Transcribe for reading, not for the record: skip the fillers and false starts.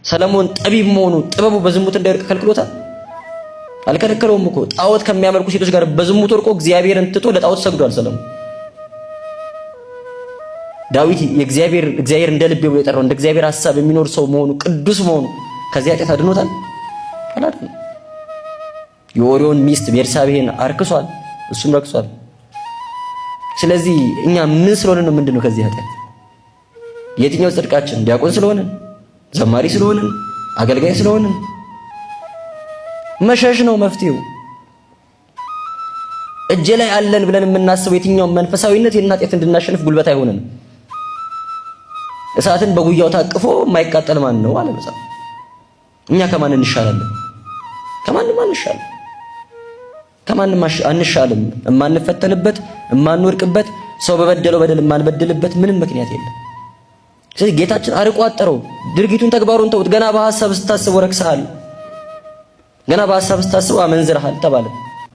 ሰለሞን ጠቢብ መሆኑ ጥበቡ በዝሙት እንዳይወድቅ ከልክሎታል? አልከለከለውም እኮ። ጣዖት ከሚያመልኩ ሴቶች ጋር በዝሙት ወድቆ እግዚአብሔርን ትቶ ለጣዖት ሰግዷል ሰለሞን። ዳዊት እግዚአብሔር እንደ ልቤ ብሎ የጠራው እንደ እግዚአብሔር ሐሳብ የሚኖር ሰው መሆኑ ቅዱስ መሆኑ ከዚያ ኃጢአት አድኖታል? አላድነው። የኦሪዮን ሚስት ቤርሳቤህን አርክሷል፣ እሱም ረክሷል። ስለዚህ እኛ ምን ስለሆነ ነው? ምንድነው ከዚህ ኃጢአት? የትኛው ጽድቃችን? ዲያቆን ስለሆነን፣ ዘማሪ ስለሆነን፣ አገልጋይ ስለሆነን? መሸሽ ነው መፍትሄው። እጄ ላይ አለን ብለን የምናስበው የትኛው መንፈሳዊነት የእናት ኃጢአት እንድናሸንፍ ጉልበት አይሆንም። እሳትን በጉያው ታቅፎ የማይቃጠል ማን ነው አለ መጽሐፍ። እኛ ከማን እንሻላለን? ከማንም አንሻልም። ከማንም አንሻልም። የማንፈተንበት የማንወርቅበት ሰው በበደለው በደል የማንበድልበት ምንም ምክንያት የለም። ስለዚህ ጌታችን አርቆ አጠረው። ድርጊቱን ተግባሩን ተውት። ገና በሐሳብ ስታስበው ረክሰሃል፣ ገና በሐሳብ ስታስበው አመንዝረሃል ተባለ።